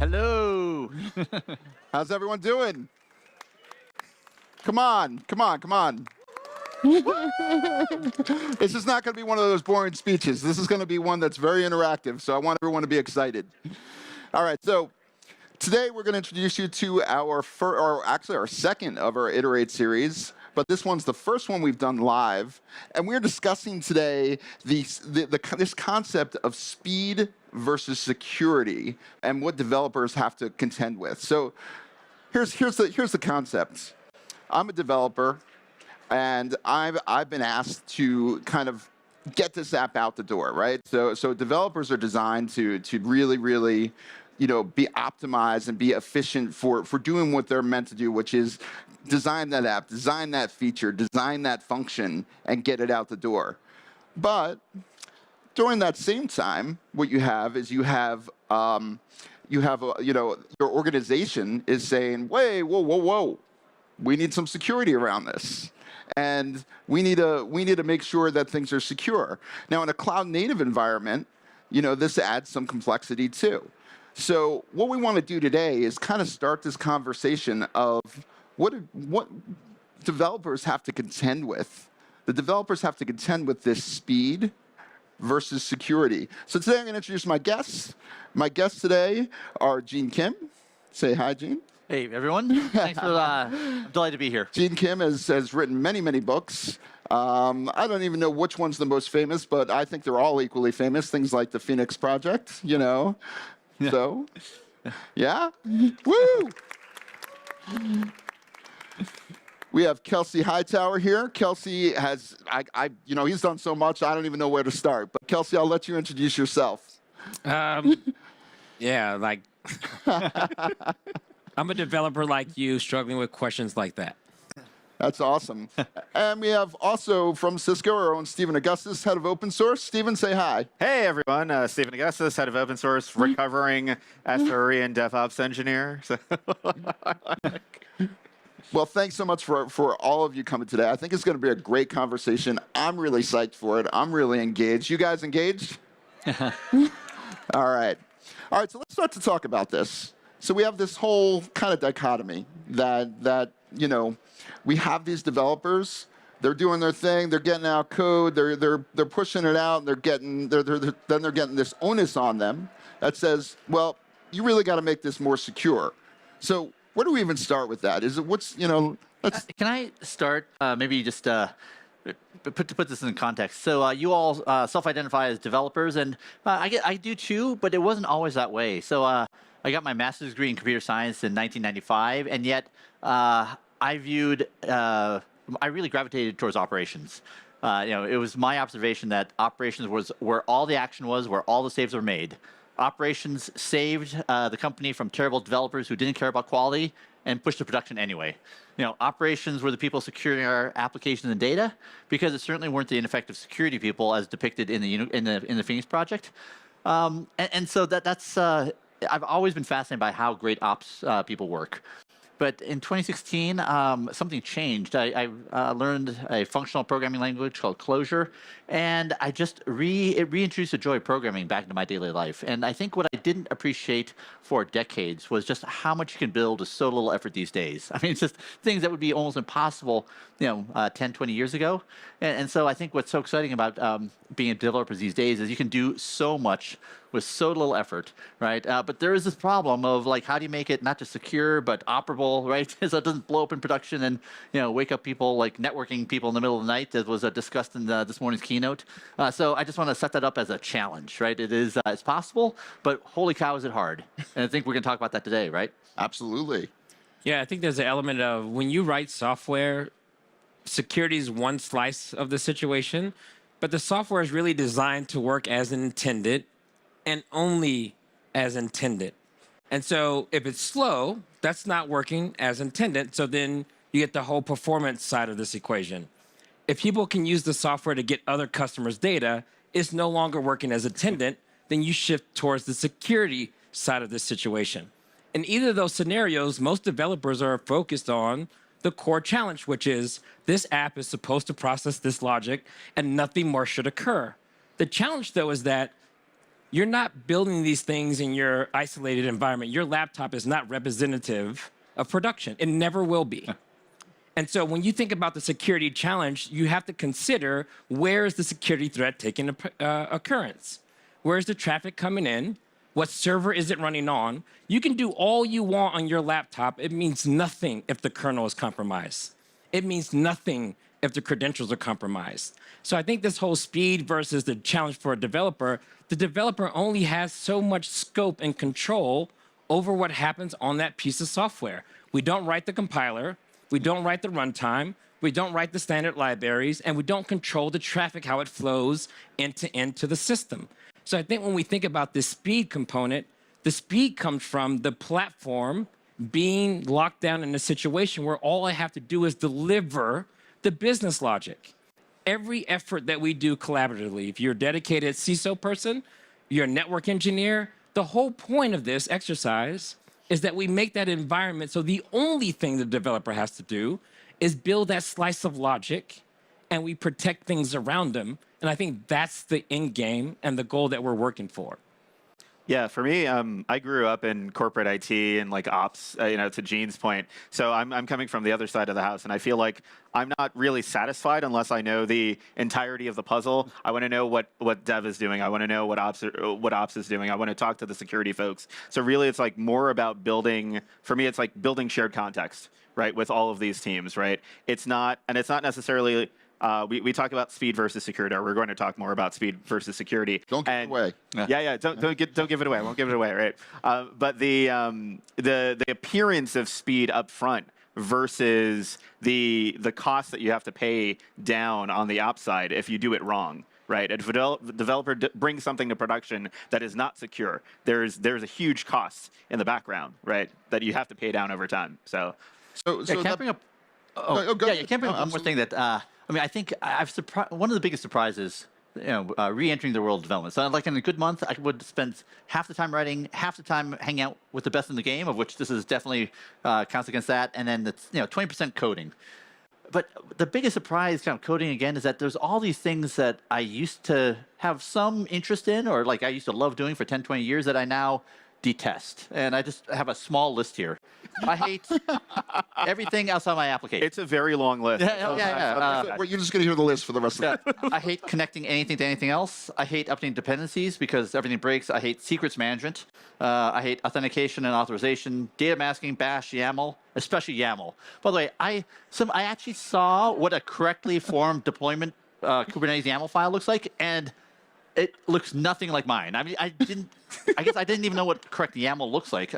Hello. How's everyone doing? Come on. This is not going to be one of those boring speeches. This is going to be one that's very interactive, so I want everyone to be excited. All right, so today we're going to introduce you to our second of our Iterate series, but this one's the first one we've done live, and we're discussing today this concept of speed versus security and what developers have to contend with. So here's the concept. I'm a developer, and I've been asked to kind of get this app out the door, right? So developers are designed to really, really, be optimized and be efficient for doing what they're meant to do, which is design that app, design that feature, design that function, and get it out the door. But during that same time, what you have is your organization is saying, whoa, we need some security around this. And we need to make sure that things are secure. Now, in a cloud-native environment, this adds some complexity too. So what we want to do today is kind of start this conversation of what developers have to contend with. The developers have to contend with this speed versus security. So today I'm going to introduce my guests. My guests today are Gene Kim. Say hi, Gene. Hey, everyone. Thanks for, I'm delighted to be here. Gene Kim has written many, many books. I don't even know which one's the most famous, but I think they're all equally famous. Things like the Phoenix Project, Yeah. So, yeah? Woo! We have Kelsey Hightower here. Kelsey has, he's done so much, I don't even know where to start. But Kelsey, I'll let you introduce yourself. Yeah, like... I'm a developer like you, struggling with questions like that. That's awesome. And we have also from Cisco, our own Stephen Augustus, head of open source. Stephen, say hi. Hey, everyone. Stephen Augustus, head of open source, recovering SRE and DevOps engineer. Well, thanks so much for all of you coming today. I think it's going to be a great conversation. I'm really psyched for it. I'm really engaged. You guys engaged? All right. So let's start to talk about this. So we have this whole kind of dichotomy that we have these developers. They're doing their thing. They're getting out code. They're pushing it out. And they're getting this onus on them that says, well, you really got to make this more secure. So where do we even start with that? Is it let's... Can I start maybe just to put this in context? So you all self-identify as developers, and I do too, but it wasn't always that way. So I got my master's degree in computer science in 1995, and yet I really gravitated towards operations. It was my observation that operations was where all the action was, where all the saves were made. Operations saved the company from terrible developers who didn't care about quality and pushed to production anyway. Operations were the people securing our applications and data, because it certainly weren't the ineffective security people as depicted in the Phoenix project. And so that's I've always been fascinated by how great ops people work. But in 2016, something changed. I learned a functional programming language called Clojure, and I just reintroduced the joy of programming back into my daily life. And I think what I didn't appreciate for decades was just how much you can build with so little effort these days. I mean, it's just things that would be almost impossible, 10, 20 years ago. And so I think what's so exciting about being a developer these days is you can do so much with so little effort, right? But there is this problem of how do you make it not just secure but operable, right? So it doesn't blow up in production and wake up people like networking people in the middle of the night, as was discussed in this morning's keynote. So I just want to set that up as a challenge, right? It's possible, but holy cow, is it hard? And I think we're going to talk about that today, right? Absolutely. Yeah, I think there's an element of when you write software, security is one slice of the situation, but the software is really designed to work as intended and only as intended. And so if it's slow, that's not working as intended. So then you get the whole performance side of this equation. If people can use the software to get other customers' data, it's no longer working as intended, then you shift towards the security side of this situation. In either of those scenarios, most developers are focused on the core challenge, which is this app is supposed to process this logic and nothing more should occur. The challenge, though, is that You're not building these things in your isolated environment. Your laptop is not representative of production. It never will be. And so when you think about the security challenge, you have to consider, where is the security threat taking occurrence? Where's the traffic coming in? What server is it running on? You can do all you want on your laptop. It means nothing if the kernel is compromised. It means nothing if the credentials are compromised. So I think this whole speed versus the challenge for a developer, the developer only has so much scope and control over what happens on that piece of software. We don't write the compiler, we don't write the runtime, we don't write the standard libraries, and we don't control the traffic, how it flows end to end to the system. So I think when we think about this speed component, the speed comes from the platform being locked down in a situation where all I have to do is deliver the business logic. Every effort that we do collaboratively, if you're a dedicated CISO person, you're a network engineer, the whole point of this exercise is that we make that environment so the only thing the developer has to do is build that slice of logic, and we protect things around them. And I think that's the end game and the goal that we're working for. Yeah, for me, I grew up in corporate IT and like ops, to Gene's point. So I'm coming from the other side of the house, and I feel like I'm not really satisfied unless I know the entirety of the puzzle. I want to know what dev is doing. I want to know what ops is doing. I want to talk to the security folks. So really, it's like more about building. For me, it's like building shared context, right, with all of these teams, right? It's not necessarily. We talk about speed versus security. Or we're going to talk more about speed versus security. Don't give it away. Yeah. Don't give it away. I won't give it away, right? But the appearance of speed up front versus the cost that you have to pay down on the ops side if you do it wrong. Right, if a developer brings something to production that is not secure, there's a huge cost in the background, right, that you have to pay down over time. So So Can I bring up? Oh, go yeah, ahead. you can't bring No, up one more thing that I think one of the biggest surprises, re-entering the world of development. So, like in a good month, I would spend half the time writing, half the time hanging out with the best in the game, of which this is definitely counts against that, and then it's 20% coding. But the biggest surprise, kind of coding again, is that there's all these things that I used to have some interest in, or like I used to love doing for 10, 20 years, that I now detest. And I just have a small list here. I hate everything outside my application. it's a very long list. You're just going to hear the list for the rest of the I hate connecting anything to anything else. I hate updating dependencies because everything breaks. I hate secrets management. I hate authentication and authorization, data masking, bash, YAML, especially YAML. By the way, I actually saw what a correctly formed deployment Kubernetes YAML file looks like, and it looks nothing like mine. I mean, I guess I didn't even know what correct YAML looks like.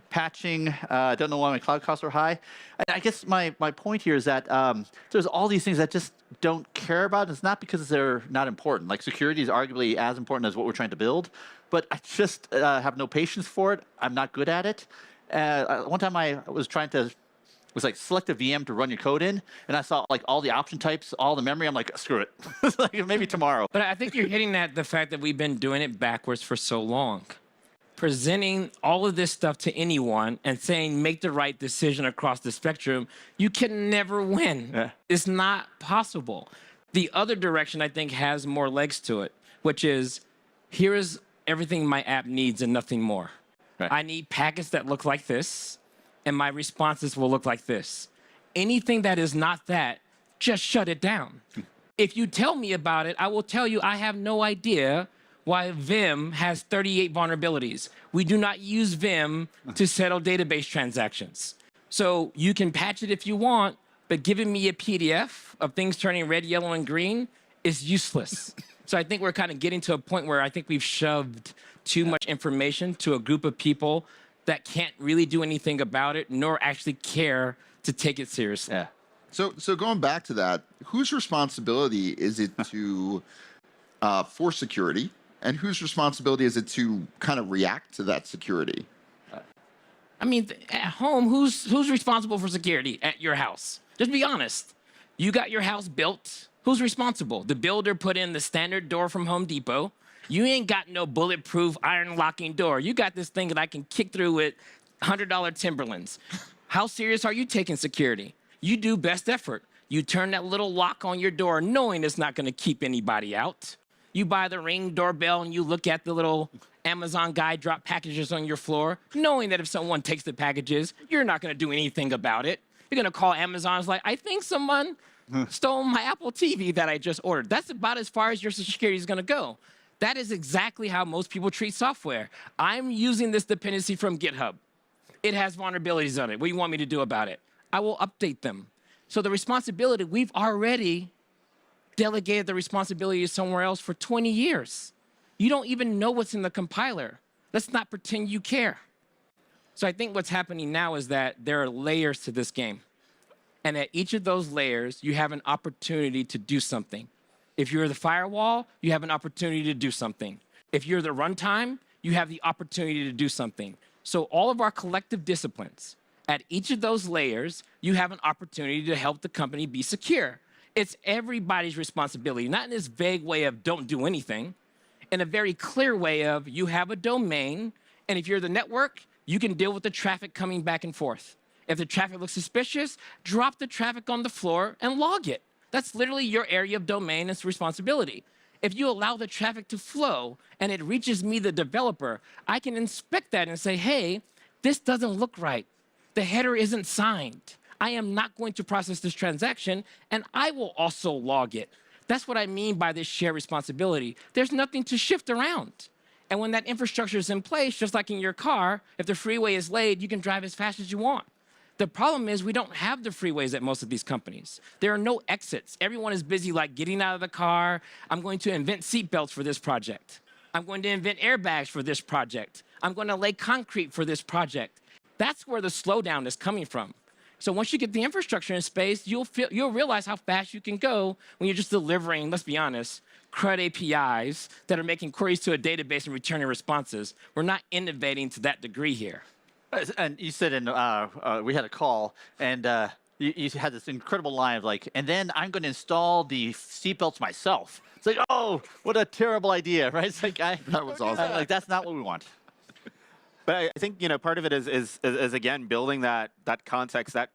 Patching, I don't know why my cloud costs are high. I guess my point here is that there's all these things that just don't care about. It's not because they're not important. Like security is arguably as important as what we're trying to build, but I just have no patience for it. I'm not good at it. One time I was trying to like select a VM to run your code in, and I saw like all the option types, all the memory. I'm like, screw it. Like, maybe tomorrow. But I think you're hitting at the fact that we've been doing it backwards for so long. Presenting all of this stuff to anyone and saying, make the right decision across the spectrum, you can never win. Yeah. It's not possible. The other direction, I think, has more legs to it, which is, here is everything my app needs and nothing more. Right. I need packets that look like this, and my responses will look like this. Anything that is not that, just shut it down. If you tell me about it, I will tell you I have no idea why Vim has 38 vulnerabilities. We do not use Vim to settle database transactions. So you can patch it if you want, but giving me a PDF of things turning red, yellow, and green is useless. So I think we're kind of getting to a point where I think we've shoved too much information to a group of people that can't really do anything about it, nor actually care to take it seriously. Yeah. So going back to that, whose responsibility is it to for security, and whose responsibility is it to kind of react to that security? I mean, at home, who's responsible for security at your house? Just be honest. You got your house built. Who's responsible? The builder put in the standard door from Home Depot. You ain't got no bulletproof iron locking door. You got this thing that I can kick through with $100 Timberlands. How serious are you taking security? You do best effort. You turn that little lock on your door knowing it's not going to keep anybody out. You buy the Ring doorbell and you look at the little Amazon guy drop packages on your floor, knowing that if someone takes the packages, you're not going to do anything about it. You're going to call Amazon. It's like, I think someone stole my Apple TV that I just ordered. That's about as far as your security is going to go. That is exactly how most people treat software. I'm using this dependency from GitHub. It has vulnerabilities on it. What do you want me to do about it? I will update them. So the responsibility, we've already delegated the responsibility to somewhere else for 20 years. You don't even know what's in the compiler. Let's not pretend you care. So I think what's happening now is that there are layers to this game. And at each of those layers, you have an opportunity to do something. If you're the firewall, you have an opportunity to do something. If you're the runtime, you have the opportunity to do something. So all of our collective disciplines, at each of those layers, you have an opportunity to help the company be secure. It's everybody's responsibility, not in this vague way of don't do anything, in a very clear way of you have a domain, and if you're the network, you can deal with the traffic coming back and forth. If the traffic looks suspicious, drop the traffic on the floor and log it. That's literally your area of domain and responsibility. If you allow the traffic to flow and it reaches me, the developer, I can inspect that and say, hey, this doesn't look right. The header isn't signed. I am not going to process this transaction, and I will also log it. That's what I mean by this shared responsibility. There's nothing to shift around. And when that infrastructure is in place, just like in your car, if the freeway is laid, you can drive as fast as you want. The problem is we don't have the freeways at most of these companies. There are no exits. Everyone is busy like getting out of the car. I'm going to invent seatbelts for this project. I'm going to invent airbags for this project. I'm going to lay concrete for this project. That's where the slowdown is coming from. So once you get the infrastructure in space, you'll realize how fast you can go when you're just delivering, let's be honest, CRUD APIs that are making queries to a database and returning responses. We're not innovating to that degree here. And you said we had a call, and you had this incredible line of like, and then I'm going to install the seatbelts myself. It's like, oh, what a terrible idea, right? It's like, That was awesome. like that's not what we want. But I think part of it is again building that context, that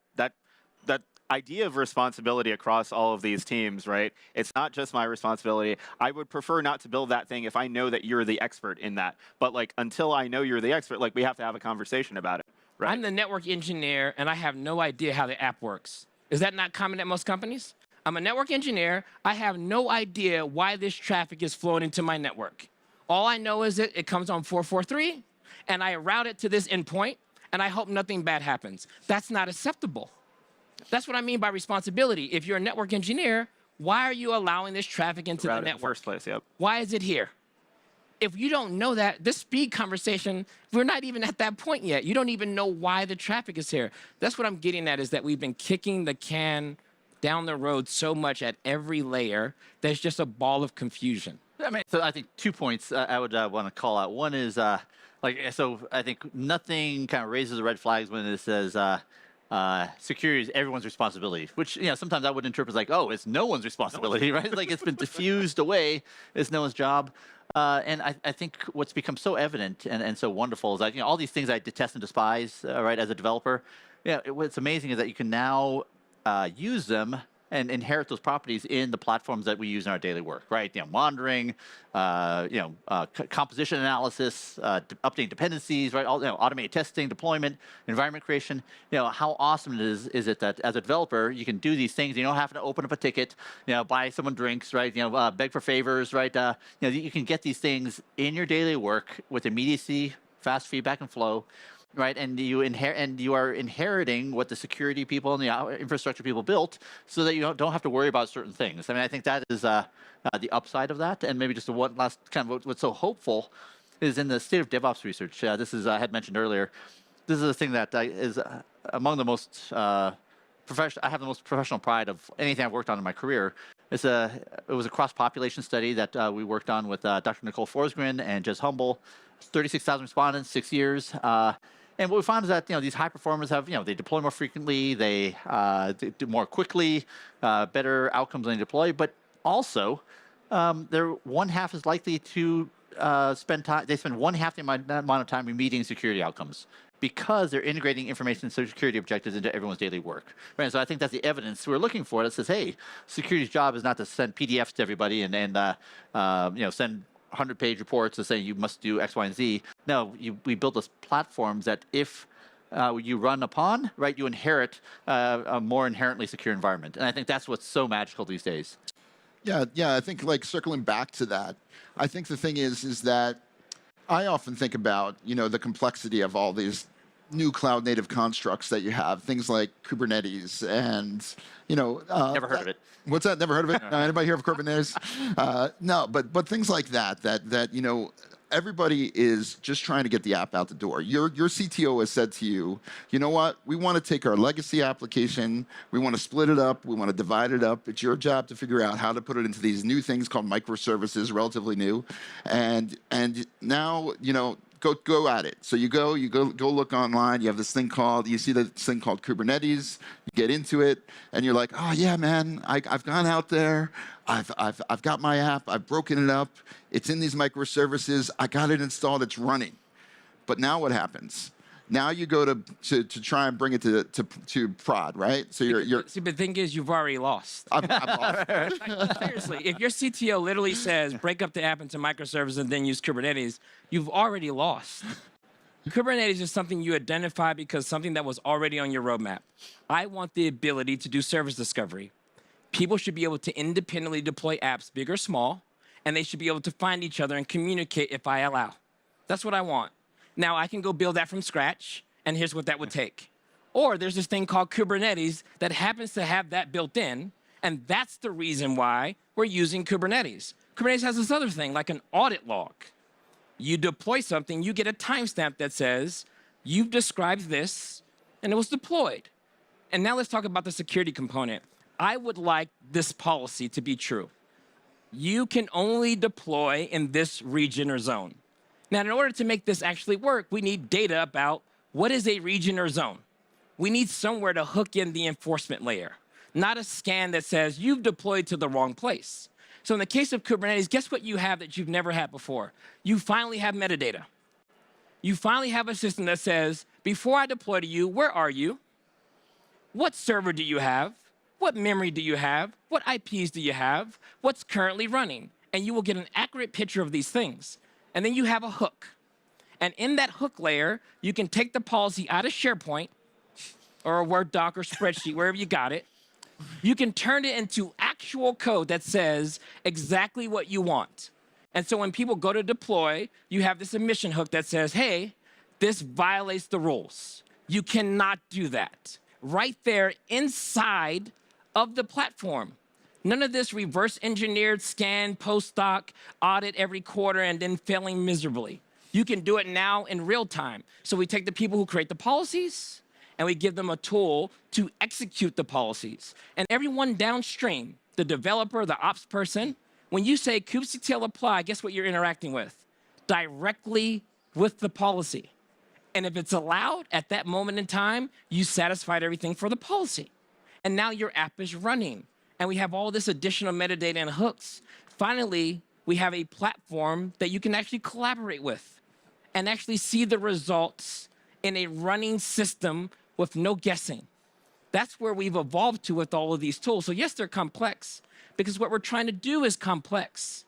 idea of responsibility across all of these teams, right? It's not just my responsibility. I would prefer not to build that thing if I know that you're the expert in that. But like until I know you're the expert, like we have to have a conversation about it, right? I'm the network engineer, and I have no idea how the app works. Is that not common at most companies? I'm a network engineer. I have no idea why this traffic is flowing into my network. All I know is that it comes on 443, and I route it to this endpoint, and I hope nothing bad happens. That's not acceptable. That's what I mean by responsibility. If you're a network engineer, why are you allowing this traffic into the network? In the first place, yep. Why is it here? If you don't know that, this speed conversation, we're not even at that point yet. You don't even know why the traffic is here. That's what I'm getting at, is that we've been kicking the can down the road so much at every layer, there's just a ball of confusion. I mean, so I think 2 points I would want to call out. One is so I think nothing kind of raises the red flags when it says security is everyone's responsibility, which sometimes I would interpret as like, oh, it's no one's responsibility, right? Like it's been diffused away. It's no one's job. And I think what's become so evident and so wonderful is that all these things I detest and despise, right, as a developer. What's amazing is that you can now use them and inherit those properties in the platforms that we use in our daily work, right? Monitoring, composition analysis, updating dependencies, right? All automated testing, deployment, environment creation. How awesome is it that as a developer you can do these things? You don't have to open up a ticket, buy someone drinks, right? Beg for favors, right? You can get these things in your daily work with immediacy, fast feedback and flow. Right, and you are inheriting what the security people and the infrastructure people built, so that you don't have to worry about certain things. I mean, I think that is the upside of that. And maybe just one last kind of what's so hopeful is in the state of DevOps research. This is I had mentioned earlier. This is a thing that is among the most professional. I have the most professional pride of anything I've worked on in my career. It was a cross-population study that we worked on with Dr. Nicole Forsgren and Jez Humble. 36,000 respondents, 6 years. And what we found is that these high performers have they deploy more frequently, they do more quickly, better outcomes when they deploy. But also, they're one half as likely to spend time. They spend one half the amount of time remediating security outcomes because they're integrating information security objectives into everyone's daily work. Right? So I think that's the evidence we're looking for that says, hey, security's job is not to send PDFs to everybody and send 100-page reports to say you must do X, Y, and Z. No, we build those platforms that if you run upon, right, you inherit a more inherently secure environment. And I think that's what's so magical these days. Yeah, I think like circling back to that, I think the thing is that I often think about, the complexity of all these new cloud native constructs that you have, things like Kubernetes and, Never heard of it. What's that? Never heard of it? Anybody hear of Kubernetes? No, but things like that, everybody is just trying to get the app out the door. Your CTO has said to you, you know what? We want to take our legacy application, we want to split it up, we want to divide it up. It's your job to figure out how to put it into these new things called microservices, relatively new. And now, go at it. So you go look online. You have this thing you see this thing called Kubernetes. You get into it, and you're like, oh yeah, man, I've gone out there. I've got my app. I've broken it up. It's in these microservices. I got it installed. It's running. But now what happens? Now you go to try and bring it to prod, right? So you're. See, but the thing is, you've already lost. I'm lost. Like, seriously, if your CTO literally says break up the app into microservices and then use Kubernetes, you've already lost. Kubernetes is something you identify because something that was already on your roadmap. I want the ability to do service discovery. People should be able to independently deploy apps, big or small, and they should be able to find each other and communicate if I allow. That's what I want. Now, I can go build that from scratch, and here's what that would take. Or there's this thing called Kubernetes that happens to have that built in, and that's the reason why we're using Kubernetes. Kubernetes has this other thing, like an audit log. You deploy something, you get a timestamp that says, you've described this, and it was deployed. And now let's talk about the security component. I would like this policy to be true. You can only deploy in this region or zone. Now, in order to make this actually work, we need data about what is a region or zone. We need somewhere to hook in the enforcement layer, not a scan that says you've deployed to the wrong place. So in the case of Kubernetes, guess what you have that you've never had before? You finally have metadata. You finally have a system that says, before I deploy to you, where are you? What server do you have? What memory do you have? What IPs do you have? What's currently running? And you will get an accurate picture of these things. And then you have a hook. And in that hook layer, you can take the policy out of SharePoint or a Word doc or spreadsheet, wherever you got it. You can turn it into actual code that says exactly what you want. And so when people go to deploy, you have this emission hook that says, hey, this violates the rules. You cannot do that. Right there inside of the platform. None of this reverse engineered, scan, post-doc, audit every quarter, and then failing miserably. You can do it now in real time. So we take the people who create the policies, and we give them a tool to execute the policies. And everyone downstream, the developer, the ops person, when you say kubectl apply, guess what you're interacting with? Directly with the policy. And if it's allowed at that moment in time, you satisfied everything for the policy. And now your app is running. And we have all this additional metadata and hooks. Finally, we have a platform that you can actually collaborate with and actually see the results in a running system with no guessing. That's where we've evolved to with all of these tools. So yes, they're complex because what we're trying to do is complex.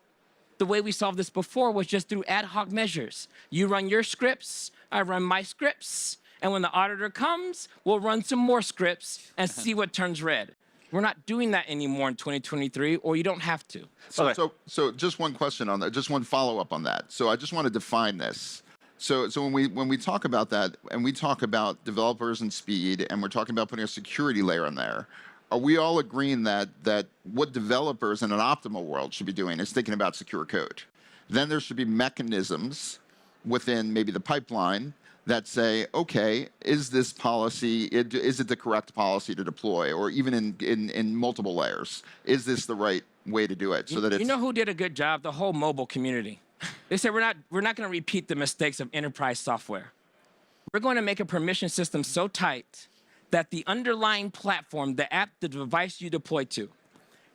The way we solved this before was just through ad hoc measures. You run your scripts, I run my scripts, and when the auditor comes, we'll run some more scripts and see what turns red. We're not doing that anymore in 2023, or you don't have to. So just one question on that, just one follow-up on that. So I just want to define this. So when we talk about that, and we talk about developers and speed, and we're talking about putting a security layer in there, are we all agreeing that what developers in an optimal world should be doing is thinking about secure code? Then there should be mechanisms within maybe the pipeline that say, okay, is this policy, is it the correct policy to deploy, or even in multiple layers? Is this the right way to do it? So that it's... You know who did a good job? The whole mobile community. They said, we're not going to repeat the mistakes of enterprise software. We're going to make a permission system so tight that the underlying platform, the app, the device you deploy to,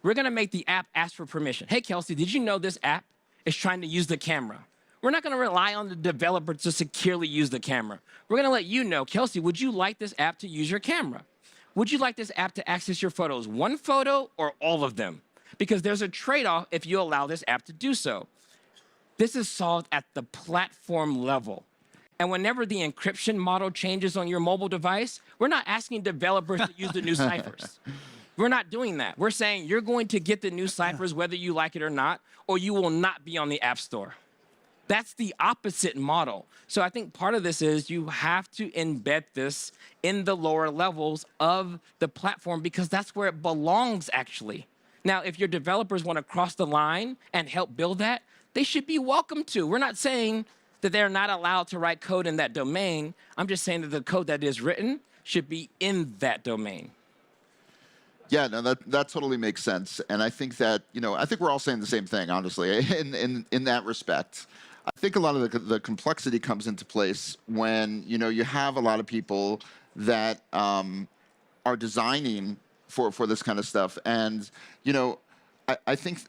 We're going to make the app ask for permission. Hey, Kelsey, did you know this app is trying to use the camera? We're not going to rely on the developer to securely use the camera. We're going to let you know, Kelsey, would you like this app to use your camera? Would you like this app to access your photos, one photo or all of them? Because there's a trade-off if you allow this app to do so. This is solved at the platform level. And whenever the encryption model changes on your mobile device, we're not asking developers to use the new ciphers. We're not doing that. We're saying you're going to get the new ciphers whether you like it or not, or you will not be on the App Store. That's the opposite model. So I think part of this is you have to embed this in the lower levels of the platform because that's where it belongs, actually. Now, if your developers want to cross the line and help build that, they should be welcome to. We're not saying that they're not allowed to write code in that domain. I'm just saying that the code that is written should be in that domain. Yeah, no, that totally makes sense. And I think that, I think we're all saying the same thing, honestly, in that respect. I think a lot of the complexity comes into place when, you have a lot of people that are designing for this kind of stuff. And, I think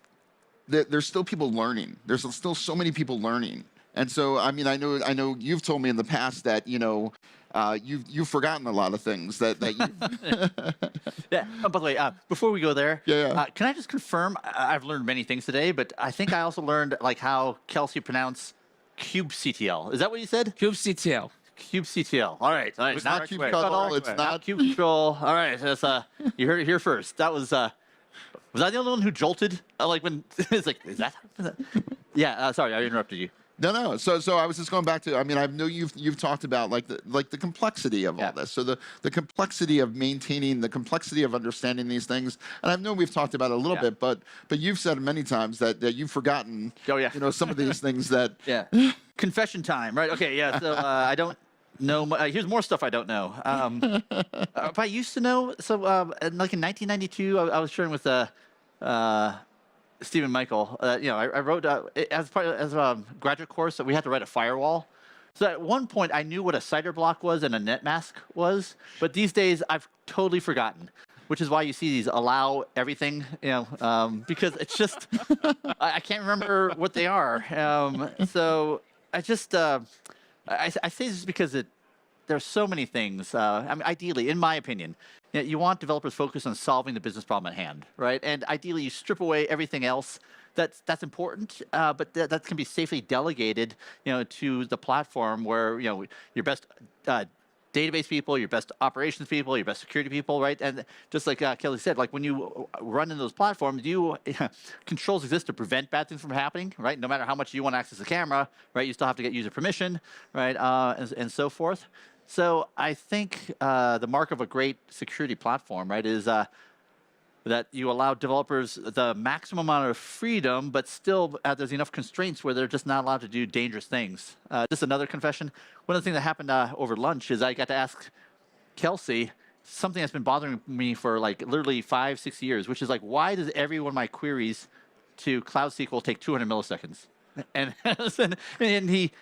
that there's still people learning. There's still so many people learning. And so, I know you've told me in the past that, you've forgotten a lot of things that you. Yeah. Oh, by the way, before we go there, Yeah. Can I just confirm? I've learned many things today, but I think I also learned how Kelsey pronounced kubectl. Is that what you said? kubectl. kubectl. All right. It's not kubectl. It's not kubectl. All right. That's you heard it here first. That was I the only one who jolted? When it's like, is that? Yeah. Sorry, I interrupted you. No. So I was just going back to. I know you've talked about the complexity of all this. So the complexity of maintaining, the complexity of understanding these things. And I know we've talked about it a little bit, but you've said many times that you've forgotten. Oh yeah. Some of these things that. Yeah. Confession time, right? Okay. Yeah. So I don't know. Here's more stuff I don't know. If I used to know, so in 1992, I was sharing with Stephen Michael, I wrote as part of a graduate course that we had to write a firewall. So at one point, I knew what a CIDR block was and a net mask was, but these days I've totally forgotten. Which is why you see these allow everything, because it's just I can't remember what they are. So I just I say this because there's so many things. Ideally, in my opinion, you want developers focused on solving the business problem at hand, right? And ideally, you strip away everything else that's important, but that can be safely delegated, to the platform where your best database people, your best operations people, your best security people, right? And just like Kelly said, when you run in those platforms, controls exist to prevent bad things from happening, right? No matter how much you want to access the camera, right? You still have to get user permission, right? And so forth. So I think the mark of a great security platform, right, is that you allow developers the maximum amount of freedom, but still there's enough constraints where they're just not allowed to do dangerous things. Just another confession. One of the things that happened over lunch is I got to ask Kelsey something that's been bothering me for literally 5-6 years, which is why does every one of my queries to Cloud SQL take 200 milliseconds? And he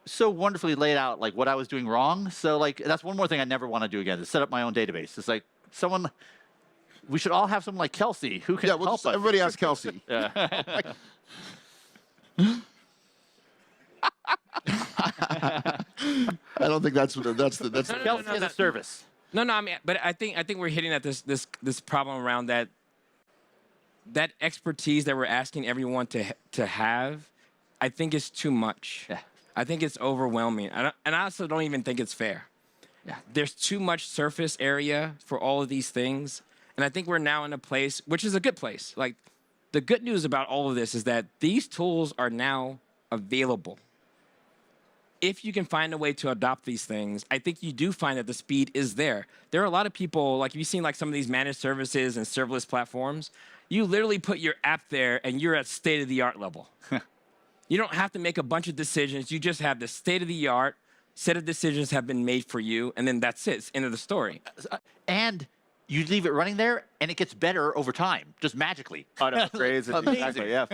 so wonderfully laid out what I was doing wrong. So that's one more thing I never want to do again, is set up my own database. It's someone. We should all have someone like Kelsey who can help us. Everybody ask Kelsey. Yeah. I don't think that's Kelsey as a service. No, but I think we're hitting at this problem around that expertise that we're asking everyone to have. I think is too much. Yeah. I think it's overwhelming, and I also don't even think it's fair. Yeah. There's too much surface area for all of these things, and I think we're now in a place, which is a good place. The good news about all of this is that these tools are now available. If you can find a way to adopt these things, I think you do find that the speed is there. There are a lot of people, you've seen some of these managed services and serverless platforms, you literally put your app there and you're at state-of-the-art level. You don't have to make a bunch of decisions. You just have the state-of-the-art set of decisions have been made for you, and then that's it. It's end of the story. And you leave it running there, and it gets better over time, just magically. Oh, no, crazy. Exactly, yeah.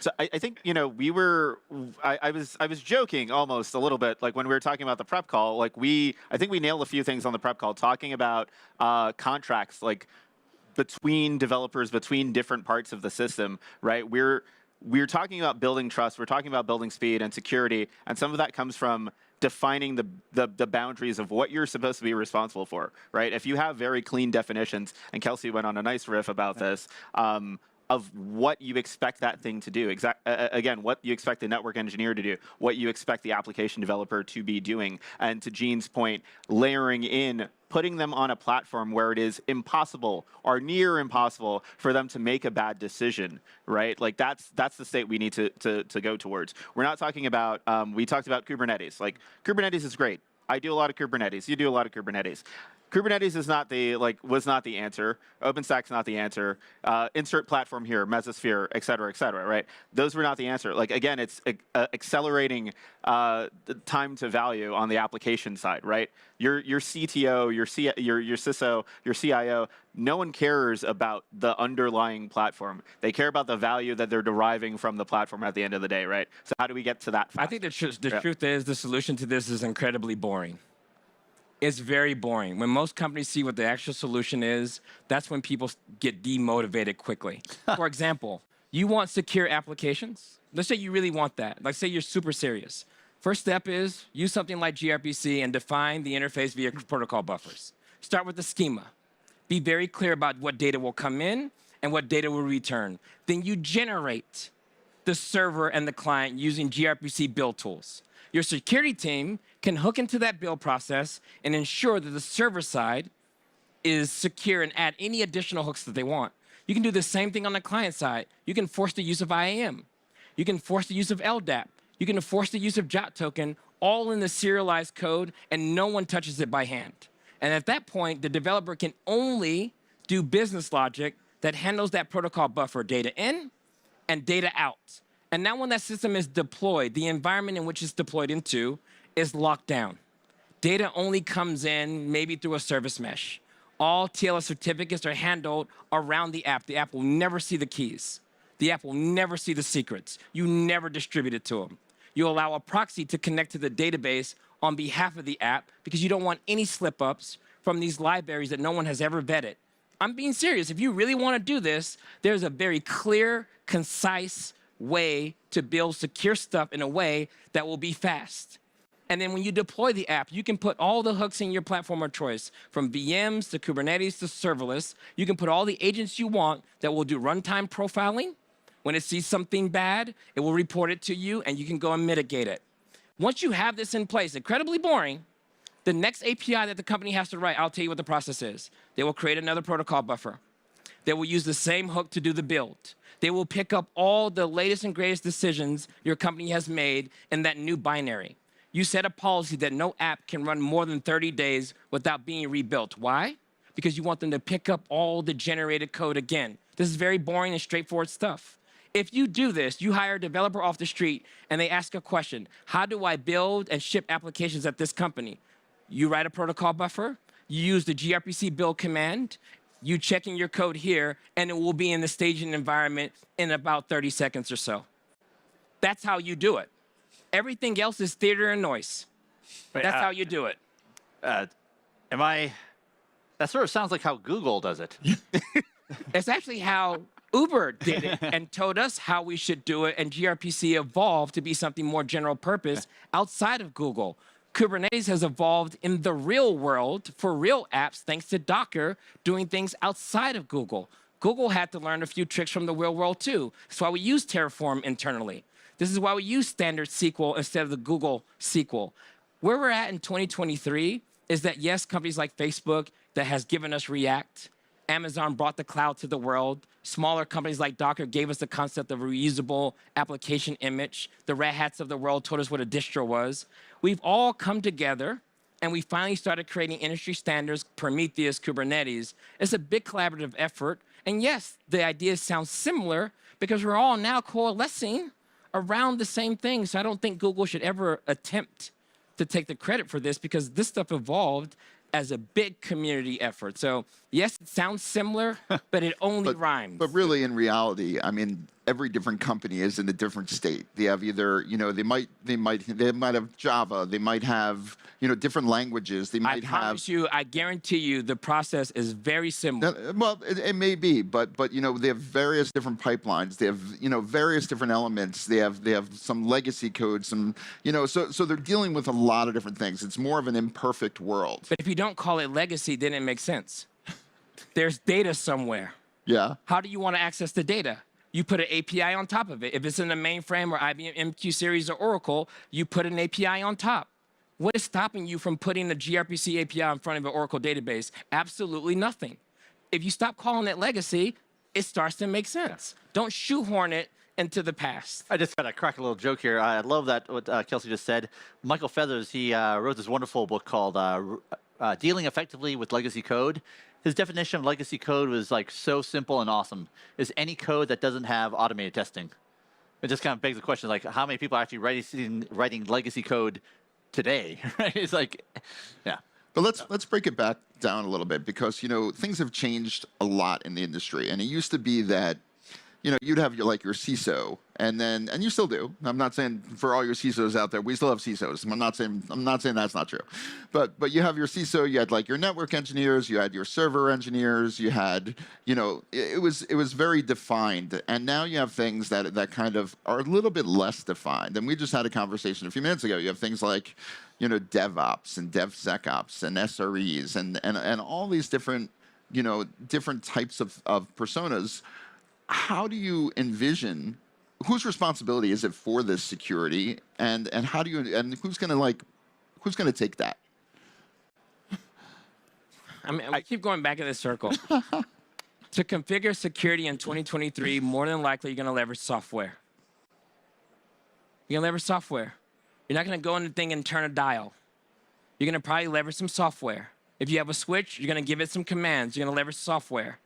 So I think I was joking almost a little bit when we were talking about the prep call. I think we nailed a few things on the prep call, talking about contracts. between developers, between different parts of the system, right? We're talking about building trust, we're talking about building speed and security, and some of that comes from defining the boundaries of what you're supposed to be responsible for, right? If you have very clean definitions, and Kelsey went on a nice riff about this, of what you expect that thing to do. Again, what you expect the network engineer to do, what you expect the application developer to be doing. And to Gene's point, layering in, putting them on a platform where it is impossible or near impossible for them to make a bad decision, right? Like that's the state we need to go towards. We're not talking about, we talked about Kubernetes. Like Kubernetes is great. I do a lot of Kubernetes. You do a lot of Kubernetes. Kubernetes is not was not the answer. OpenStack's not the answer. Insert platform here, Mesosphere, et cetera, right? Those were not the answer. Like again, it's accelerating the time to value on the application side, right? Your CTO, your CISO, your CIO, no one cares about the underlying platform. They care about the value that they're deriving from the platform at the end of the day, right? So how do we get to that fast? I think the truth is the solution to this is incredibly boring. It's very boring. When most companies see what the actual solution is, that's when people get demotivated quickly. For example, you want secure applications? Let's say you really want that. Like say you're super serious. First step is use something like gRPC and define the interface via protocol buffers. Start with the schema. Be very clear about what data will come in and what data will return. Then you generate the server and the client using gRPC build tools. Your security team can hook into that build process and ensure that the server side is secure and add any additional hooks that they want. You can do the same thing on the client side. You can force the use of IAM. You can force the use of LDAP. You can force the use of JOT token, all in the serialized code, and no one touches it by hand. And at that point, the developer can only do business logic that handles that protocol buffer data in and data out. And now when that system is deployed, the environment in which it's deployed into is locked down. Data only comes in maybe through a service mesh. All TLS certificates are handled around the app. The app will never see the keys. The app will never see the secrets. You never distribute it to them. You allow a proxy to connect to the database on behalf of the app because you don't want any slip-ups from these libraries that no one has ever vetted. I'm being serious. If you really want to do this, there's a very clear, concise way to build secure stuff in a way that will be fast. And then when you deploy the app, you can put all the hooks in your platform of choice, from VMs to Kubernetes to serverless. You can put all the agents you want that will do runtime profiling. When it sees something bad, it will report it to you, and you can go and mitigate it. Once you have this in place, incredibly boring, the next API that the company has to write, I'll tell you what the process is. They will create another protocol buffer. They will use the same hook to do the build. They will pick up all the latest and greatest decisions your company has made in that new binary. You set a policy that no app can run more than 30 days without being rebuilt. Why? Because you want them to pick up all the generated code again. This is very boring and straightforward stuff. If you do this, you hire a developer off the street and they ask a question, how do I build and ship applications at this company? You write a protocol buffer, you use the gRPC build command, you check in your code here, and it will be in the staging environment in about 30 seconds or so. That's how you do it. Everything else is theater and noise. Wait, That's how you do it. That sort of sounds like how Google does it. It's actually how Uber did it and told us how we should do it, and gRPC evolved to be something more general purpose outside of Google. Kubernetes has evolved in the real world for real apps thanks to Docker doing things outside of Google. Google had to learn a few tricks from the real world too. That's why we use Terraform internally. This is why we use standard SQL instead of the Google SQL. Where we're at in 2023 is that yes, companies like Facebook that has given us React, Amazon brought the cloud to the world. Smaller companies like Docker gave us the concept of a reusable application image. The Red Hats of the world told us what a distro was. We've all come together, and we finally started creating industry standards, Prometheus, Kubernetes. It's a big collaborative effort. And yes, the ideas sound similar because we're all now coalescing around the same thing. So I don't think Google should ever attempt to take the credit for this because this stuff evolved as a big community effort. So yes, it sounds similar, but it only rhymes. But really, in reality, I mean, every different company is in a different state. They have either, they might have Java, they might have, different languages, they might have. I guarantee you, the process is very similar. Well, it may be, but they have various different pipelines. They have various different elements. They have some legacy code, some so they're dealing with a lot of different things. It's more of an imperfect world. But if you don't call it legacy, then it makes sense. There's data somewhere. Yeah. How do you want to access the data? You put an API on top of it. If it's in the mainframe or IBM MQ series or Oracle, you put an API on top. What is stopping you from putting the gRPC API in front of an Oracle database? Absolutely nothing. If you stop calling it legacy, it starts to make sense. Don't shoehorn it into the past. I just got to crack a little joke here. I love that what Kelsey just said. Michael Feathers, he wrote this wonderful book called Dealing Effectively with Legacy Code. His definition of legacy code was like so simple and awesome. Is any code that doesn't have automated testing. It just kind of begs the question, like, how many people are actually writing legacy code today? Right? It's like, yeah. But let's break it back down a little bit, because things have changed a lot in the industry, and it used to be that you'd have your CISO, and you still do. I'm not saying for all your CISOs out there, we still have CISOs. I'm not saying that's not true, but you have your CISO. You had your network engineers, you had your server engineers, you had it was very defined, and now you have things that kind of are a little bit less defined. And we just had a conversation a few minutes ago. You have things like DevOps and DevSecOps and SREs and all these different different types of personas. How do you envision, whose responsibility is it for this security, and how do you, and who's going to take that? I mean, I keep going back in this circle. To configure security in 2023, more than likely you're going to leverage software. You're going to leverage software. You're not going to go in the thing and turn a dial. You're going to probably leverage some software. If you have a switch, you're going to give it some commands. You're going to leverage software.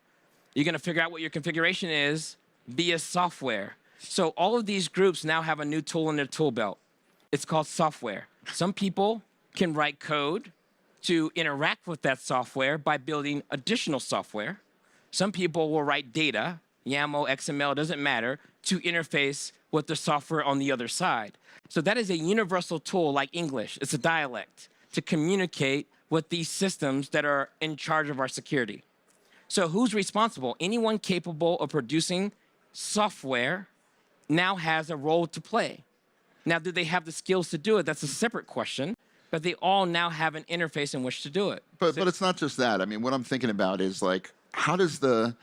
You're going to figure out what your configuration is via software. So all of these groups now have a new tool in their tool belt. It's called software. Some people can write code to interact with that software by building additional software. Some people will write data, YAML, XML, doesn't matter, to interface with the software on the other side. So that is a universal tool like English. It's a dialect to communicate with these systems that are in charge of our security. So who's responsible? Anyone capable of producing software now has a role to play. Now, do they have the skills to do it? That's a separate question. But they all now have an interface in which to do it. But it's not just that. I mean, what I'm thinking about is how does the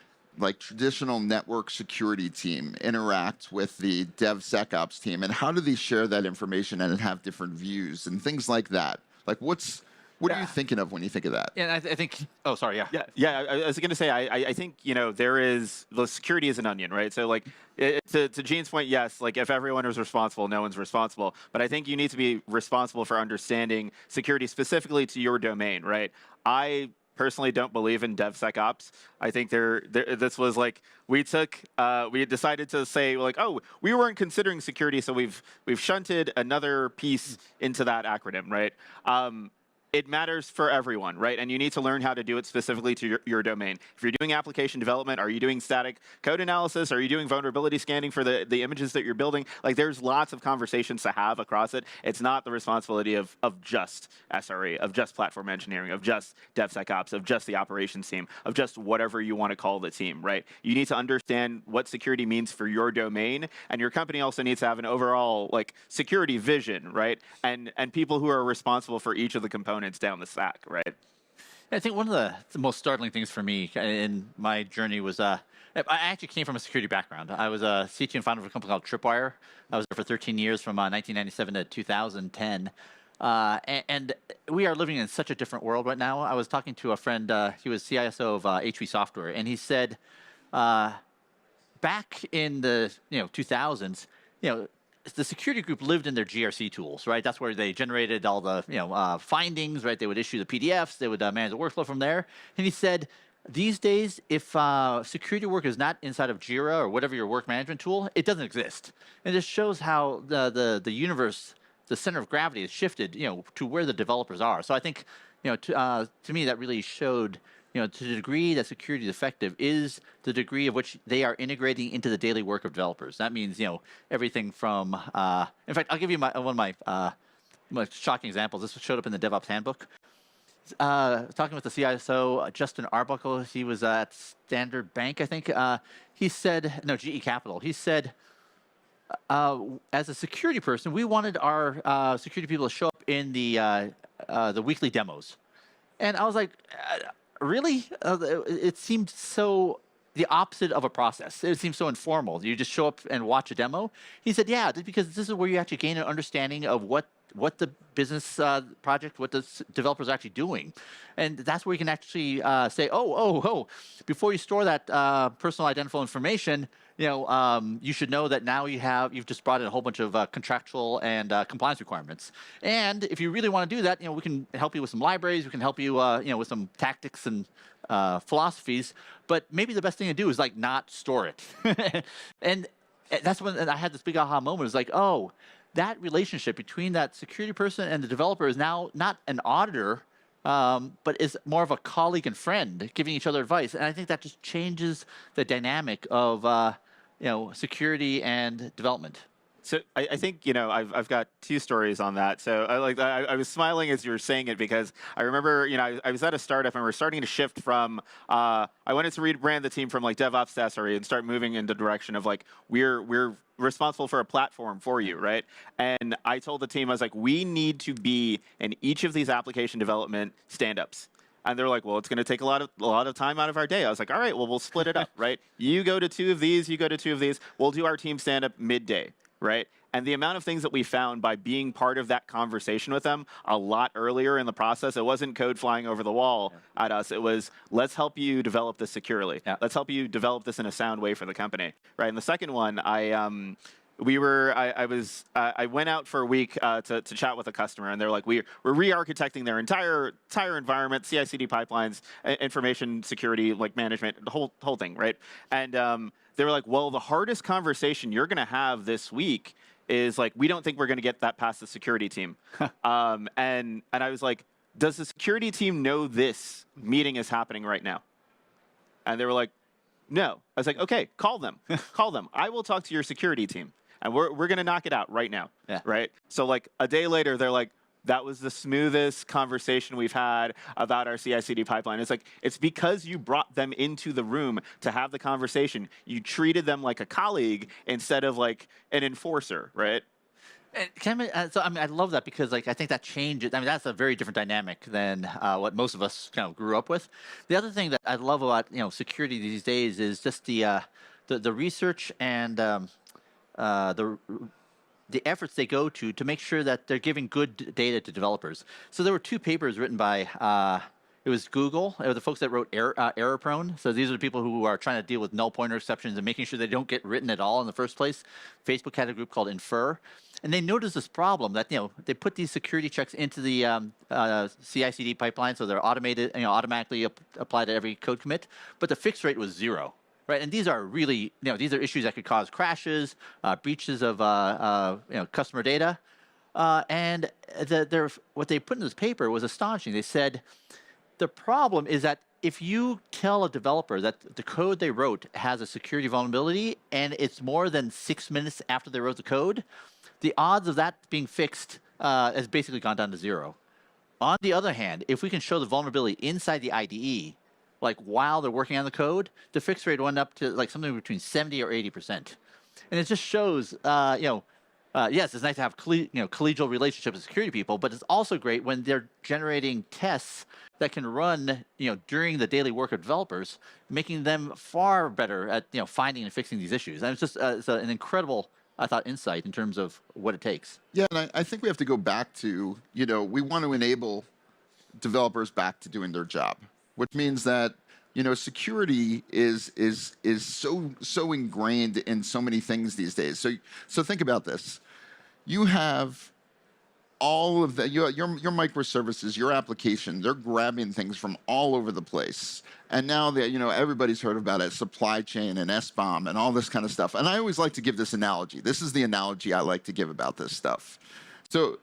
traditional network security team interact with the DevSecOps team, and how do they share that information and have different views and things like that? What are you thinking of when you think of that? Yeah, I think. Oh, sorry. Yeah. Yeah. I was going to say, I think there is, the security is an onion, right? So to Gene's point, yes, if everyone is responsible, no one's responsible. But I think you need to be responsible for understanding security specifically to your domain, right? I personally don't believe in DevSecOps. I think this was we had decided to say oh, we weren't considering security, so we've shunted another piece into that acronym, right? It matters for everyone, right? And you need to learn how to do it specifically to your domain. If you're doing application development, are you doing static code analysis? Are you doing vulnerability scanning for the images that you're building? There's lots of conversations to have across it. It's not the responsibility of just SRE, of just platform engineering, of just DevSecOps, of just the operations team, of just whatever you want to call the team, right? You need to understand what security means for your domain, and your company also needs to have an overall security vision, right? And people who are responsible for each of the components down the stack, right? I think one of the most startling things for me in my journey was I actually came from a security background. I was a CTO and founder of a company called Tripwire. I was there for 13 years, from 1997 to 2010. And we are living in such a different world right now. I was talking to a friend, he was CISO of HP Software, and he said, back in the 2000s, the security group lived in their GRC tools, right? That's where they generated all the findings, right? They would issue the PDFs, they would manage the workflow from there. And he said, these days, if security work is not inside of Jira or whatever your work management tool, it doesn't exist. And this shows how the universe, the center of gravity, has shifted, to where the developers are. So I think, to me, that really showed to the degree that security is effective is the degree of which they are integrating into the daily work of developers. That means, everything from, in fact, I'll give you one of my most shocking examples. This showed up in the DevOps handbook. Talking with the CISO, Justin Arbuckle, he was at Standard Bank, I think. He said, no, GE Capital. He said, as a security person, we wanted our security people to show up in the weekly demos. And I was like, really? It seemed so the opposite of a process. It seems so informal. You just show up and watch a demo. He said, yeah, because this is where you actually gain an understanding of what the business project, what the developers are actually doing. And that's where you can actually say, oh, before you store that personal identifiable information, you should know that now you've just brought in a whole bunch of contractual and compliance requirements. And if you really want to do that, we can help you with some libraries. We can help you, with some tactics and philosophies. But maybe the best thing to do is not store it. And that's when I had this big aha moment. It was like, oh, that relationship between that security person and the developer is now not an auditor, but is more of a colleague and friend giving each other advice. And I think that just changes the dynamic of security and development. So I think I've got two stories on that. So I was smiling as you were saying it because I remember I was at a startup and we're starting to shift from I wanted to rebrand the team from DevOps to SRE and start moving in the direction of we're responsible for a platform for you, right? And I told the team, I was like, we need to be in each of these application development stand-ups. And they're like, well, it's going to take a lot of time out of our day. I was like, all right, well, we'll split it up, right? You go to 2 of these, you go to 2 of these. We'll do our team stand-up midday, right? And the amount of things that we found by being part of that conversation with them a lot earlier in the process, it wasn't code flying over the wall at us. It was, let's help you develop this securely. Yeah. Let's help you develop this in a sound way for the company, right? And the second one, I went out for a week to chat with a customer, and they're like, we're re-architecting their entire environment, CI/CD pipelines, information security, management, the whole thing, right? And they were like, well, the hardest conversation you're going to have this week is we don't think we're going to get that past the security team. And I was like, does the security team know this meeting is happening right now? And they were like, no. I was like, okay, call them. Call them. I will talk to your security team. And we're going to knock it out right now, right? So a day later, they're like, that was the smoothest conversation we've had about our CI/CD pipeline. It's it's because you brought them into the room to have the conversation. You treated them like a colleague instead of an enforcer, right? And I love that because I think that changes. That's a very different dynamic than what most of us kind of grew up with. The other thing that I love about security these days is just the research and the efforts they go to make sure that they're giving good data to developers. So there were 2 papers written by it was Google. It was the folks that wrote error prone. So these are the people who are trying to deal with null pointer exceptions and making sure they don't get written at all in the first place. Facebook had a group called Infer. And they noticed this problem that they put these security checks into the CI/CD pipeline, so they're automated, automatically applied to every code commit. But the fix rate was 0. Right, and these are really, these are issues that could cause crashes, breaches of, customer data, and what they put in this paper was astonishing. They said the problem is that if you tell a developer that the code they wrote has a security vulnerability and it's more than 6 minutes after they wrote the code, the odds of that being fixed has basically gone down to 0. On the other hand, if we can show the vulnerability inside the IDE, while they're working on the code, the fix rate went up to something between 70 or 80%. And it just shows, yes, it's nice to have collegial relationships with security people, but it's also great when they're generating tests that can run, during the daily work of developers, making them far better at, finding and fixing these issues. And it's just it's an incredible, I thought, insight in terms of what it takes. Yeah, and I think we have to go back to, we want to enable developers back to doing their job, which means that security is so ingrained in so many things these days. So think about this: you have all of your microservices, your application. They're grabbing things from all over the place, and now that everybody's heard about it, supply chain and SBOM and all this kind of stuff. And I always like to give this analogy. This is the analogy I like to give about this stuff. So,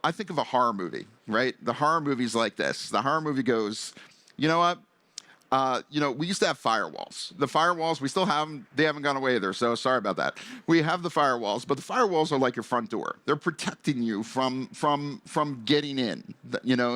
I think of a horror movie, right? The horror movie's like this. The horror movie goes, you know what? We used to have firewalls. The firewalls, we still have them. They haven't gone away either, so sorry about that. We have the firewalls, but the firewalls are like your front door. They're protecting you from getting in,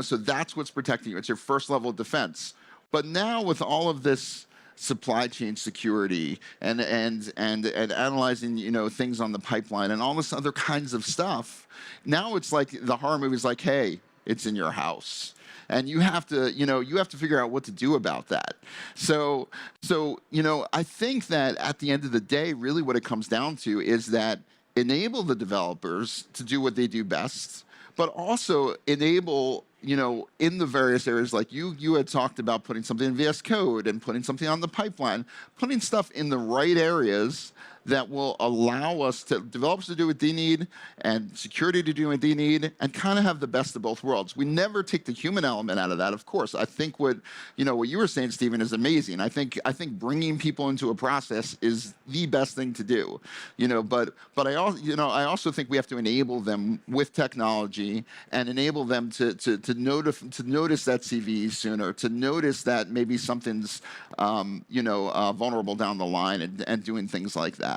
so that's what's protecting you. It's your first level of defense. But now with all of this supply chain security and analyzing, things on the pipeline and all this other kinds of stuff, now it's like the horror movie's like, hey, it's in your house. And you have to figure out what to do about that. So I think that at the end of the day, really what it comes down to is that enable the developers to do what they do best, but also enable, in the various areas, like you had talked about putting something in VS Code and putting something on the pipeline, putting stuff in the right areas that will allow us developers to do what they need and security to do what they need and kind of have the best of both worlds. We never take the human element out of that, of course. I think what you were saying, Stephen, is amazing. I think bringing people into a process is the best thing to do. But I also think we have to enable them with technology and enable them to notice that CV sooner, to notice that maybe something's vulnerable down the line and doing things like that.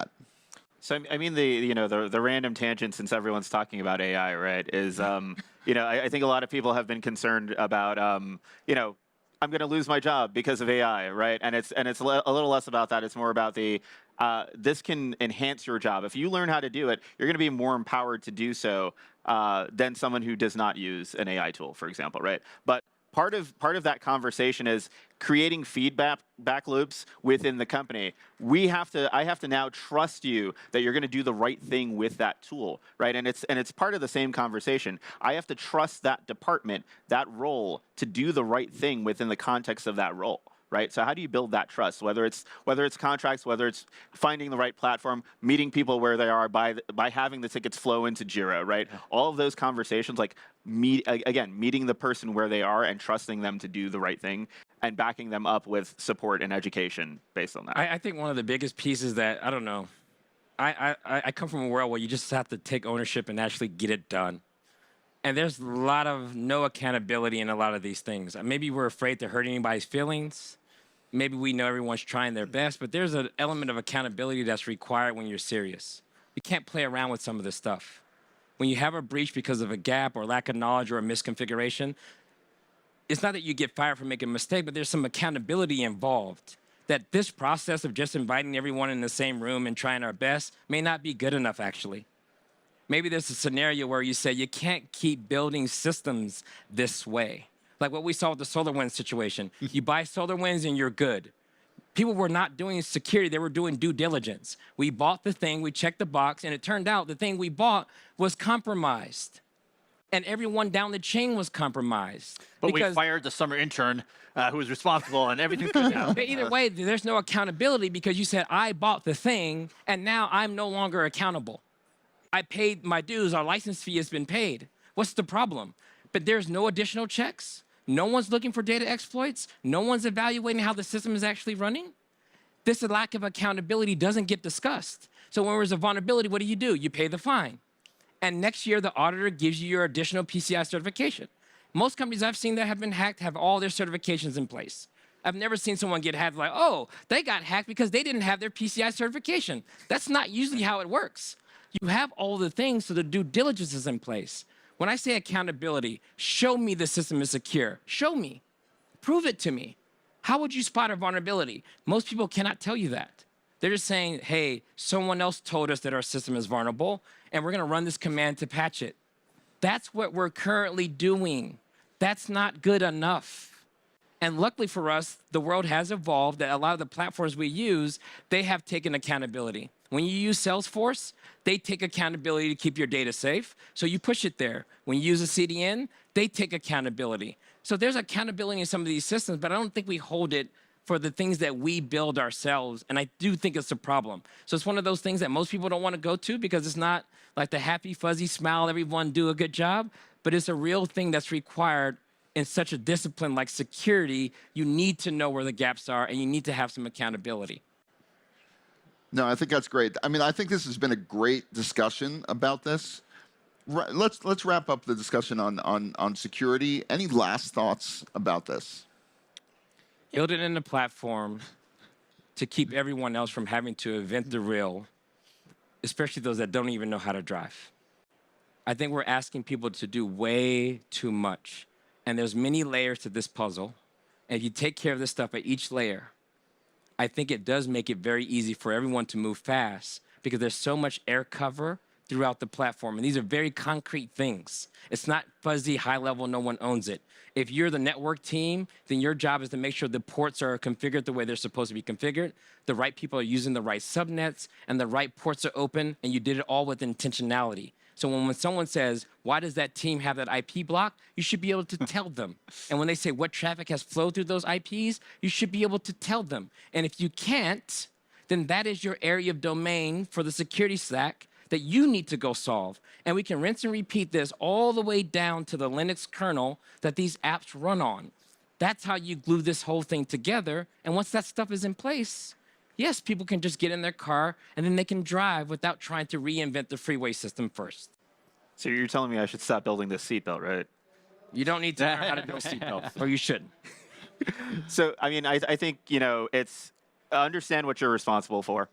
So I mean the random tangent, since everyone's talking about AI, right? Is I think a lot of people have been concerned about I'm going to lose my job because of AI, right? And it's a little less about that. It's more about this can enhance your job. If you learn how to do it, you're going to be more empowered to do so than someone who does not use an AI tool, for example, right? But part of that conversation is creating feedback loops within the company. I have to now trust you that you're going to do the right thing with that tool, right? And it's part of the same conversation. I have to trust that department, that role, to do the right thing within the context of that role. Right? So how do you build that trust? Whether it's contracts, whether it's finding the right platform, meeting people where they are by having the tickets flow into Jira, right? All of those conversations, like meeting the person where they are and trusting them to do the right thing and backing them up with support and education based on that. I think one of the biggest pieces that, I don't know, I come from a world where you just have to take ownership and actually get it done. And there's a lot of no accountability in a lot of these things. Maybe we're afraid to hurt anybody's feelings. Maybe we know everyone's trying their best, but there's an element of accountability that's required when you're serious. You can't play around with some of this stuff. When you have a breach because of a gap or lack of knowledge or a misconfiguration, it's not that you get fired for making a mistake, but there's some accountability involved. That this process of just inviting everyone in the same room and trying our best may not be good enough, actually. Maybe there's a scenario where you say you can't keep building systems this way. Like what we saw with the SolarWinds situation. You buy SolarWinds and you're good. People were not doing security, they were doing due diligence. We bought the thing, we checked the box, and it turned out the thing we bought was compromised. And everyone down the chain was compromised. But we fired the summer intern who was responsible and everything. But either way, there's no accountability because you said, I bought the thing, and now I'm no longer accountable. I paid my dues, our license fee has been paid. What's the problem? But there's no additional checks. No one's looking for data exploits. No one's evaluating how the system is actually running. This lack of accountability doesn't get discussed. So when there's a vulnerability, what do? You pay the fine. And next year, the auditor gives you your additional PCI certification. Most companies I've seen that have been hacked have all their certifications in place. I've never seen someone get hacked like, oh, they got hacked because they didn't have their PCI certification. That's not usually how it works. You have all the things so the due diligence is in place. When I say accountability, show me the system is secure. Show me. Prove it to me. How would you spot a vulnerability? Most people cannot tell you that. They're just saying, hey, someone else told us that our system is vulnerable, and we're going to run this command to patch it. That's what we're currently doing. That's not good enough. And luckily for us, the world has evolved that a lot of the platforms we use, they have taken accountability. When you use Salesforce, they take accountability to keep your data safe, so you push it there. When you use a CDN, they take accountability. So there's accountability in some of these systems, but I don't think we hold it for the things that we build ourselves, and I do think it's a problem. So it's one of those things that most people don't want to go to because it's not like the happy, fuzzy smile, everyone do a good job, but it's a real thing that's required in such a discipline like security. You need to know where the gaps are, and you need to have some accountability. No, I think that's great. I mean, I think this has been a great discussion about this. Let's wrap up the discussion on security. Any last thoughts about this? Build it in the platform to keep everyone else from having to invent the wheel, especially those that don't even know how to drive. I think we're asking people to do way too much. And there's many layers to this puzzle. And if you take care of this stuff at each layer, I think it does make it very easy for everyone to move fast because there's so much air cover throughout the platform. And these are very concrete things. It's not fuzzy, high level, no one owns it. If you're the network team, then your job is to make sure the ports are configured the way they're supposed to be configured, the right people are using the right subnets, and the right ports are open, and you did it all with intentionality. So when someone says, why does that team have that IP block? You should be able to tell them. And when they say what traffic has flowed through those IPs, you should be able to tell them. And if you can't, then that is your area of domain for the security stack that you need to go solve. And we can rinse and repeat this all the way down to the Linux kernel that these apps run on. That's how you glue this whole thing together. And once that stuff is in place, yes, people can just get in their car and then they can drive without trying to reinvent the freeway system first. So you're telling me I should stop building this seatbelt, right? You don't need to learn how to build seatbelts, or you shouldn't. So, I mean, I think, it's understand what you're responsible for.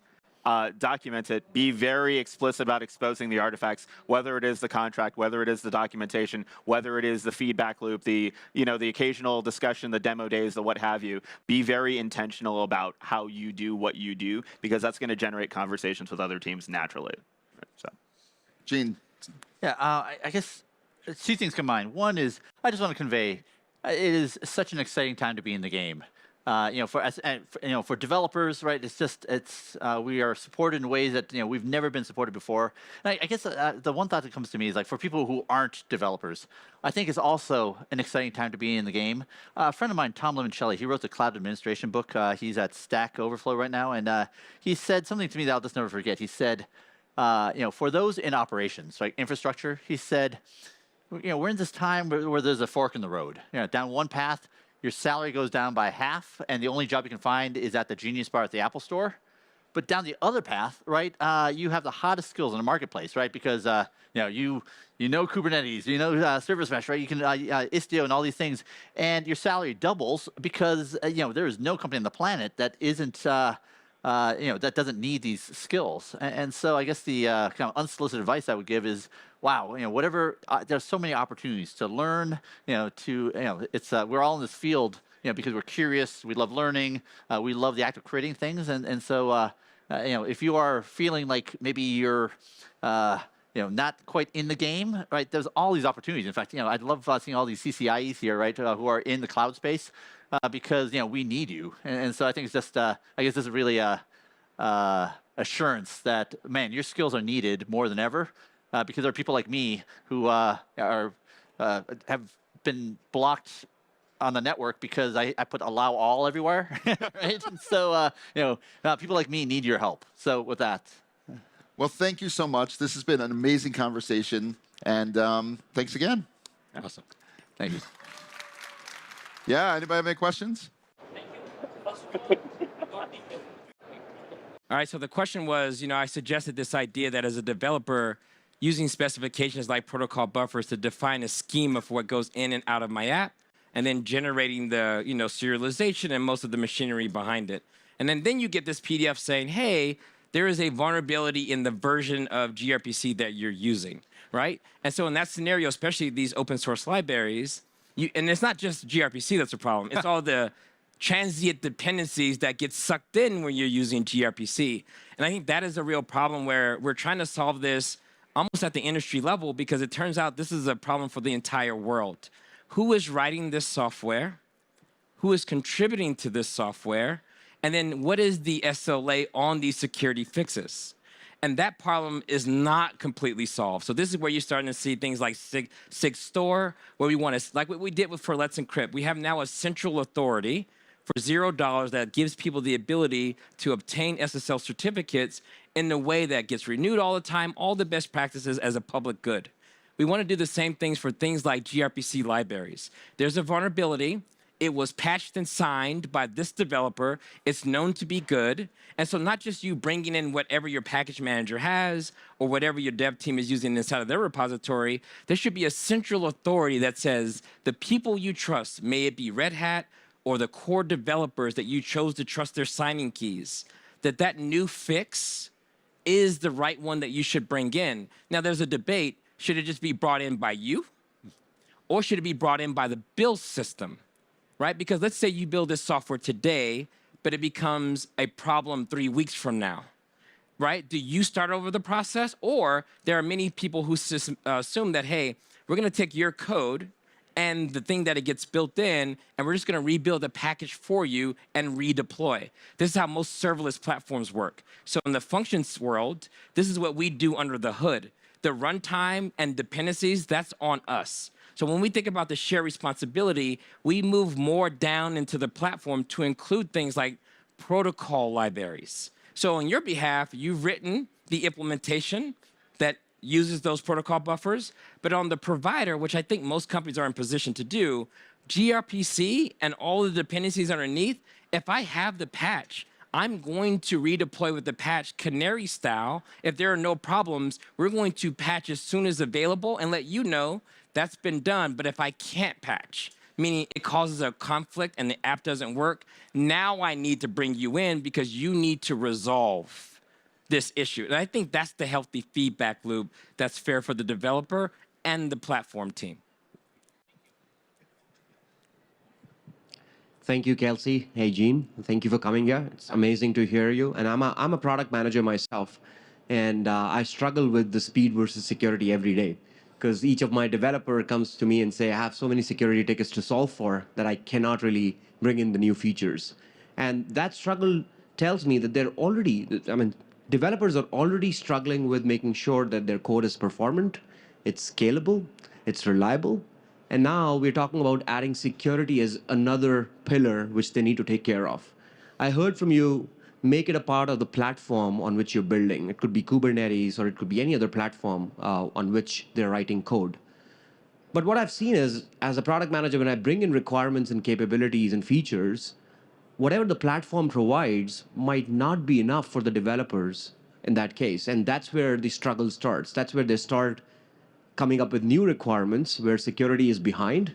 Document it. Be very explicit about exposing the artifacts, whether it is the contract, whether it is the documentation, whether it is the feedback loop, the occasional discussion, the demo days, the what have you. Be very intentional about how you do what you do, because that's going to generate conversations with other teams naturally. So, Gene. Yeah, I guess two things combined. One is I just want to convey it is such an exciting time to be in the game. For developers, right? We are supported in ways that we've never been supported before. And I guess the one thought that comes to me is like for people who aren't developers, I think it's also an exciting time to be in the game. A friend of mine, Tom Limoncelli, he wrote the cloud administration book. He's at Stack Overflow right now, and he said something to me that I'll just never forget. He said, for those in operations, like infrastructure, he said, we're in this time where there's a fork in the road. Down one path, your salary goes down by half, and the only job you can find is at the Genius Bar at the Apple Store. But down the other path, right, you have the hottest skills in the marketplace, right? Because you know Kubernetes, Service Mesh, right? You can Istio and all these things, and your salary doubles because there is no company on the planet that isn't that doesn't need these skills. And so I guess the kind of unsolicited advice I would give is, wow, whatever. There's so many opportunities to learn. It's we're all in this field, because we're curious. We love learning. We love the act of creating things. And so if you are feeling like maybe you're not quite in the game, right? There's all these opportunities. In fact, I'd love seeing all these CCIEs here, right, who are in the cloud space. Because we need you, and so I think it's just I guess this is really assurance that your skills are needed more than ever, because there are people like me who have been blocked on the network because I put allow all everywhere, right? And so people like me need your help. So with that, Well, thank you so much. This has been an amazing conversation, and thanks again. Awesome. thank you. Yeah, anybody have any questions? All right, so the question was, I suggested this idea that as a developer, using specifications like protocol buffers to define a schema for what goes in and out of my app, and then generating the, serialization and most of the machinery behind it. And then you get this PDF saying, hey, there is a vulnerability in the version of gRPC that you're using, right? And so in that scenario, especially these open source libraries, and it's not just gRPC that's a problem. It's all the transient dependencies that get sucked in when you're using gRPC. And I think that is a real problem where we're trying to solve this almost at the industry level, because it turns out this is a problem for the entire world. Who is writing this software? Who is contributing to this software? And then what is the SLA on these security fixes? And that problem is not completely solved. So this is where you're starting to see things like SIG Store, where we want to, like what we did for Let's Encrypt. We have now a central authority for $0 that gives people the ability to obtain SSL certificates in a way that gets renewed all the time, all the best practices as a public good. We want to do the same things for things like gRPC libraries. There's a vulnerability. It was patched and signed by this developer. It's known to be good. And so not just you bringing in whatever your package manager has or whatever your dev team is using inside of their repository, there should be a central authority that says the people you trust, may it be Red Hat or the core developers that you chose to trust their signing keys, that new fix is the right one that you should bring in. Now, there's a debate. Should it just be brought in by you? Or should it be brought in by the build system, right? Because let's say you build this software today, but it becomes a problem 3 weeks from now, right? Do you start over the process? Or there are many people who assume that, hey, we're going to take your code and the thing that it gets built in, and we're just going to rebuild a package for you and redeploy. This is how most serverless platforms work. So in the functions world, this is what we do under the hood. The runtime and dependencies, that's on us. So when we think about the shared responsibility, we move more down into the platform to include things like protocol libraries. So on your behalf, you've written the implementation that uses those protocol buffers, but on the provider, which I think most companies are in position to do, gRPC and all the dependencies underneath, if I have the patch, I'm going to redeploy with the patch canary style. If there are no problems, we're going to patch as soon as available and let you know that's been done. But if I can't patch, meaning it causes a conflict and the app doesn't work, now I need to bring you in because you need to resolve this issue. And I think that's the healthy feedback loop that's fair for the developer and the platform team. Thank you, Kelsey. Hey, Gene. Thank you for coming here. It's amazing to hear you. And I'm a product manager myself, and I struggle with the speed versus security every day, because each of my developer comes to me and say, I have so many security tickets to solve for that I cannot really bring in the new features. And that struggle tells me that developers are already struggling with making sure that their code is performant, it's scalable, it's reliable. And now we're talking about adding security as another pillar which they need to take care of. I heard from you, make it a part of the platform on which you're building. It could be Kubernetes, or it could be any other platform on which they're writing code. But what I've seen is, as a product manager, when I bring in requirements and capabilities and features, whatever the platform provides might not be enough for the developers in that case. And that's where the struggle starts. That's where they start coming up with new requirements where security is behind,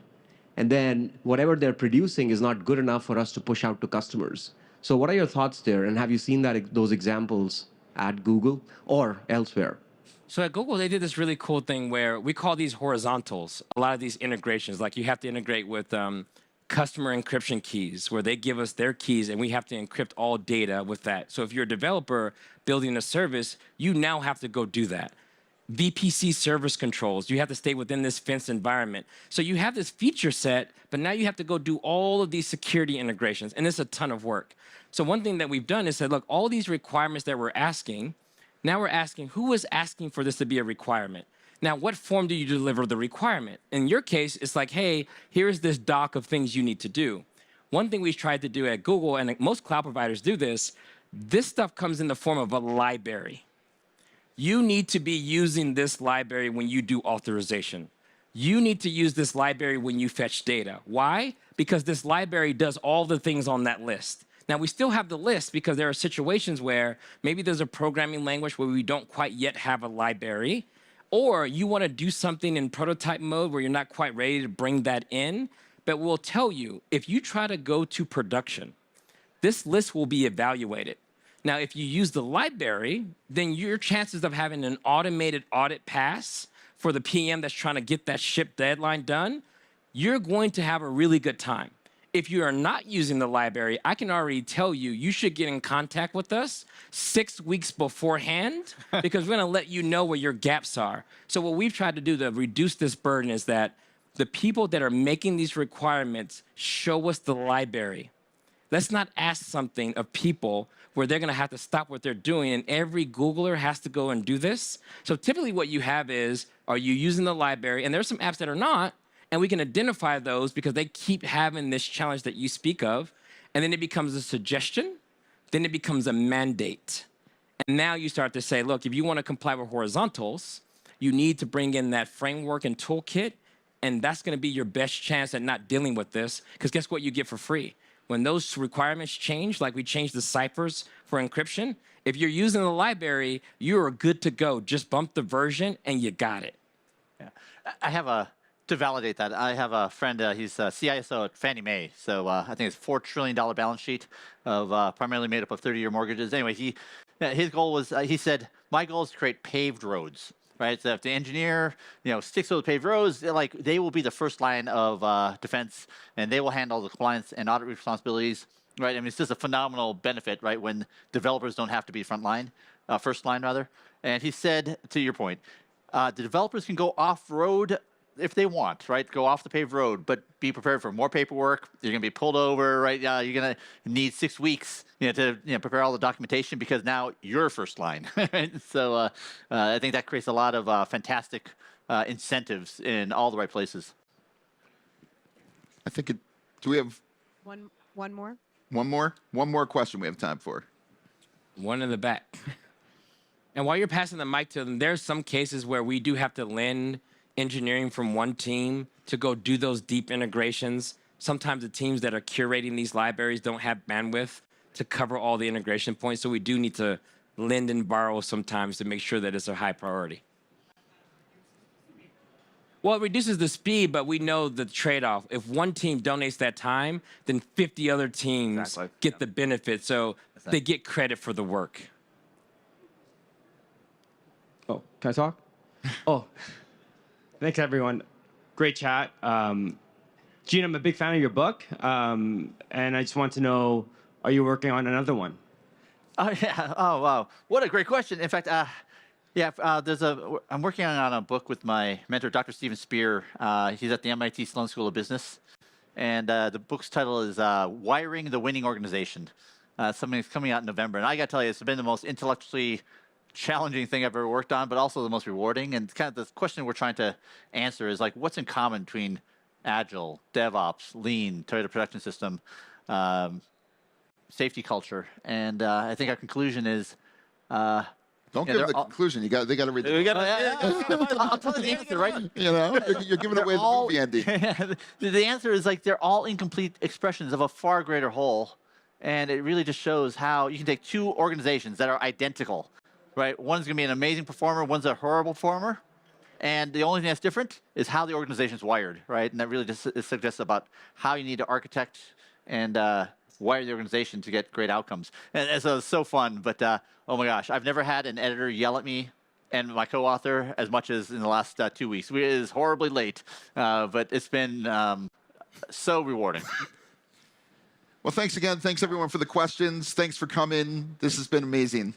and then whatever they're producing is not good enough for us to push out to customers. So what are your thoughts there, and have you seen those examples at Google or elsewhere? So at Google, they did this really cool thing where we call these horizontals, a lot of these integrations. Like you have to integrate with customer encryption keys, where they give us their keys and we have to encrypt all data with that. So if you're a developer building a service, you now have to go do that. VPC service controls, you have to stay within this fenced environment. So you have this feature set, but now you have to go do all of these security integrations, and it's a ton of work. So one thing that we've done is said, look, all these requirements that we're asking, now we're asking, who is asking for this to be a requirement? Now, what form do you deliver the requirement? In your case, it's like, hey, here's this doc of things you need to do. One thing we've tried to do at Google, and most cloud providers do this stuff comes in the form of a library. You need to be using this library when you do authorization. You need to use this library when you fetch data. Why? Because this library does all the things on that list. Now, we still have the list because there are situations where maybe there's a programming language where we don't quite yet have a library, or you want to do something in prototype mode where you're not quite ready to bring that in. But we'll tell you, if you try to go to production, this list will be evaluated. Now, if you use the library, then your chances of having an automated audit pass for the PM that's trying to get that ship deadline done, you're going to have a really good time. If you are not using the library, I can already tell you, you should get in contact with us 6 weeks beforehand because we're going to let you know where your gaps are. So what we've tried to do to reduce this burden is that the people that are making these requirements show us the library. Let's not ask something of people where they're going to have to stop what they're doing, and every Googler has to go and do this. So typically what you have is, are you using the library? And there's some apps that are not, and we can identify those because they keep having this challenge that you speak of, and then it becomes a suggestion, then it becomes a mandate. And now you start to say, look, if you want to comply with horizontals, you need to bring in that framework and toolkit, and that's going to be your best chance at not dealing with this, because guess what you get for free? When those requirements change, like we changed the ciphers for encryption, if you're using the library, you are good to go. Just bump the version and you got it. Yeah. I have a to validate that, I have a friend, he's CISO at Fannie Mae. So I think it's $4 trillion balance sheet of primarily made up of 30-year mortgages. Anyway, his goal was, he said, my goal is to create paved roads. Right, so if the engineer, sticks to the paved roads, they will be the first line of defense, and they will handle the compliance and audit responsibilities. Right, I mean, it's just a phenomenal benefit, right, when developers don't have to be first line rather. And he said, to your point, the developers can go off-road if they want, right? Go off the paved road, but be prepared for more paperwork. You're going to be pulled over, right? You're going to need 6 weeks, to prepare all the documentation because now you're first line. Right? So I think that creates a lot of fantastic incentives in all the right places. I think do we have one more? One more question we have time for. One in the back. And while you're passing the mic to them, there's some cases where we do have to lend engineering from one team to go do those deep integrations. Sometimes the teams that are curating these libraries don't have bandwidth to cover all the integration points, so we do need to lend and borrow sometimes to make sure that it's a high priority. Well, it reduces the speed, but we know the trade-off. If one team donates that time, then 50 other teams get the benefit, so they get credit for the work. Oh, can I talk? Oh. Thanks, everyone. Great chat. Gene, I'm a big fan of your book, and I just want to know, are you working on another one? Oh, yeah. Oh, wow. What a great question. In fact, I'm working on a book with my mentor, Dr. Stephen Spear. He's at the MIT Sloan School of Business. And the book's title is Wiring the Winning Organization. Something that's coming out in November. And I got to tell you, it's been the most intellectually challenging thing I've ever worked on, but also the most rewarding. And kind of the question we're trying to answer is what's in common between Agile, DevOps, Lean, Toyota Production System, safety culture. And I think our conclusion is don't give the conclusion. They got to read the book. I'll tell you the answer, right? You're giving away the movie ending. The answer is they're all incomplete expressions of a far greater whole. And it really just shows how you can take two organizations that are identical. Right? One's going to be an amazing performer, one's a horrible performer. And the only thing that's different is how the organization's wired, right? And that really just suggests about how you need to architect and wire the organization to get great outcomes. And so it's so fun, but oh my gosh, I've never had an editor yell at me and my co-author as much as in the last 2 weeks. It is horribly late, but it's been so rewarding. Well, thanks again. Thanks, everyone, for the questions. Thanks for coming. This has been amazing.